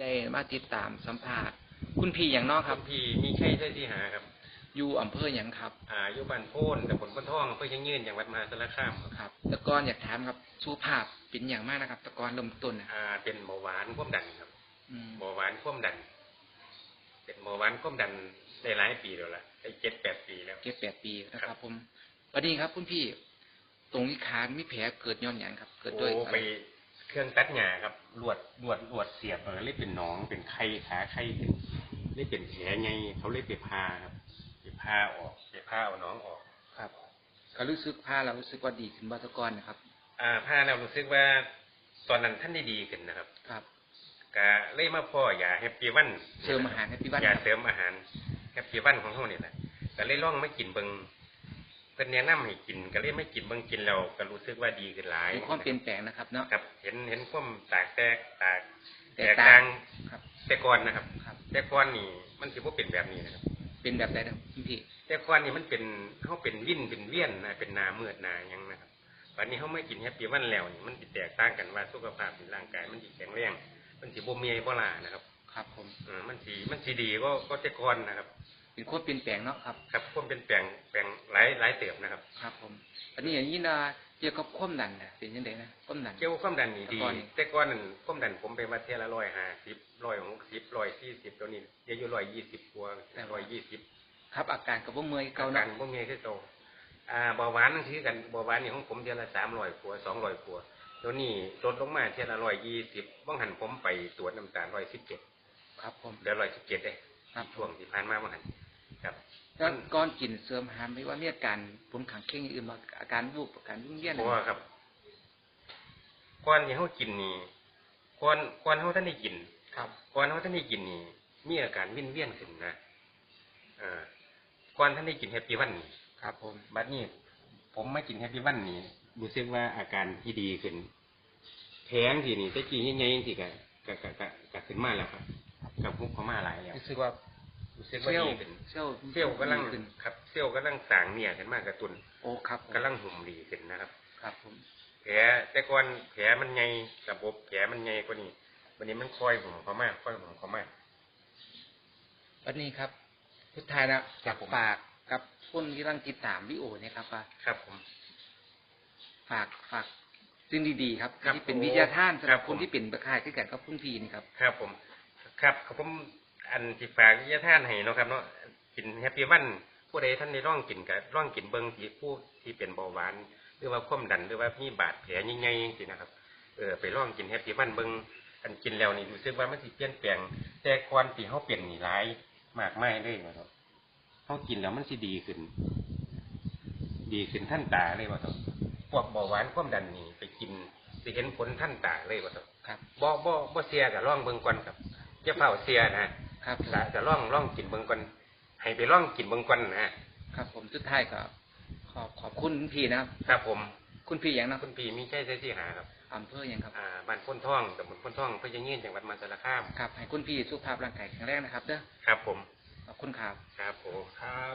ได้มาติดตามสัมภาษณ์คุณพี่อย่างน้องครับพี่มีใช่ใช่ที่หาครับอยู่อำเภออย่างครับอยู่บ้านโพนแต่ผลพ้นท่องอำเภอยังยืนจังหวัดมหาสารคามครับตะกอนอยากถามครับสุขภาพเป็นอย่างมากนะครับตะกอนเริ่มต้นเป็นเบาหวานความดันครับเบาหวานความดันเป็นเบาหวานความดันได้หลายปีแล้วล่ะได้7-8 ปีแล้ว7-8 ปีนะครับผมวันนี้ครับคุณพี่ตรงนี้ขามีแผลเกิดย้อนอย่างครับเกิดด้วยไปเครื่องตัดหญ้าครับลวดเสียบเลยเป็นหนองเป็นไข้ขาไข้เลยเป็นแผลไงเขาเลยไปพาครับไปพาออกไปพาเอาหนองออกครับก็รู้สึกพาเรารู้สึกว่าดีขึ้นบ้างตะกอนนะครับพาเรารู้สึกว่าตอนนั้นท่านได้ดีขึ้นนะครับครับก็เลยมาพ่อยาแฮปปี้วันเสริมอาหารแฮปปี้วันยาเสริมอาหารแฮปปี้วันของเขาเนี่ยแหละก็เลยลองไม่กินเบิ่งเป็นแนะนำให้กินก็เลยไม่กินเบิ่งกินแล้วก็รู้สึกว่าดีขึ้นหลายมีความเปลี่ยนแปลงนะครับเนาะครับเห็นความแตกต่างแต่ก่อนนะครับแต่ก่อนนี่มันสิบ่เป็นแบบนี้นะครับเป็นแบบไหนนะพี่แต่ก่อนนี่มันเป็นเขาเป็นวิ่นเป็นเวียนนะเป็นนาเมือดนาอย่างนะครับวันนี้เขาไม่กินแฮปปี้วันแล้วนี่มันสิแตกต่างกันว่าสุขภาพร่างกายมันสิแข็งแรงมันสิบ่เมียบ่ล่านะครับครับผมมันสิดีก็แต่ก่อนนะครับเป็นความเปลี่ยนแปลงเนาะครับครับความเป็นแปลงหลายเติบนะครับครับผมอันนี้อย่างนี้นะเกี่ยวกับความดันนะเป็นยังไงนะความดันเกี่ยวกับความดันนี่ดีแต่ก่อนนั้นความดันผมไปวัดเทละ150 160 140ตัวนี้เดี๋ยวอยู่120กว่า120ครับอาการกับว่าเมื่อยเก่าอาการบ่เมื่อยคือเก่าเบาหวานนั่นคือกันเบาหวานนี่ของผมเทละ300กว่า200กว่าตัวนี้ลดลงมาเทละ120บ้างหันผมไปตรวจน้ำตาล117ครับผมเดี๋ยว117ได้ช่วงที่ผ่านมาบ้างหันครับก่อนกินเสริมอาหารไม่ว่ามีอาการผลข้างเคียงอื่นมาอาการวูบอาการวิงเวียนเพราะว่าครับก่อนที่เขากินนี่ก่อนเขาท่านได้กินครับก่อนเขาท่านได้กินนี่มีอาการวิงเวียนขึ้นนะก่อนท่านได้กินแฮปปี้วันนี่ครับผมบัดนี้ผมไม่กินแฮปปี้วันนี่รู้สึกว่าอาการที่ดีขึ้นแผลงที่นี่ตะกี้ยังไงที่กะขึ้นมาแล้วครับกับพวกเขามาหลายแล้วรู้สึกว่าดีขึ้นเซลล์กำลังครับเซลล์กำลังสร้างเนี่ยขึ้นมากระตุ้นโอ้ครับกำลังหุ่มดีขึ้นนะครับครับผมแผลแต่ก่อนแผลมันใหญ่ระบบแผลมันใหญ่กว่านี้วันนี้มันคอยหุ่มเขามากวันนี้ครับพุทธายนะจากฝากกับคนที่กำลังติดตามวิโอเนี่ยครับว่าครับผมฝากสิ่งดีๆครับที่เป็นวิทยาทานสำหรับคนที่เป็นประคายขึ้นกันกับพุ่งพีนี่ครับครับผมอันที่ฝากวิทยาทานให้เนาะครับเนาะกินแฮปปี้วันผู้ใดท่านได้ร่องกินกับร่องกินเบิ้งที่ผู้ที่เป็นเบาหวานหรือว่าความดันหรือว่ามีบาดแผลใหญ่ๆจริงๆนะครับไปร่องกินแฮปปี้วันเบิ้งอันกินแล้วนี่รู้สึกว่ามันสิเปลี่ยนแปลงแต่ก่อนที่เขาเปลี่ยนนี่หลายมากมายเลยนะครับเขากินแล้วมันสิดีขึ้นท่านตาเลยว่าต้องพวกเบาหวานความดันนี่ไปกินสิเห็นผลท่านตาเลยว่าต้องครับบ่เสียกับร่องเบิ้งก่อนครับจะเฝ้าเสียนะครับจะร่องกินเบิ้งก่อนให้ไปร่องกินเบิ้งก่อนนะครับผมสุดท้ายก็ขอบคุณพี่นะครับผมคุณพี่อย่างนะคุณพี่มีใช่ที่หาครับอำเภออย่างครับบ้านพ้นท่องตำบลพ้นท่องอำเภอยังยืนจังหวัดมหาสารคามครับให้คุณพี่สุขภาพร่างกายแข็งแรงนะครับเด้อครับผมขอบคุณครับครับผมครับ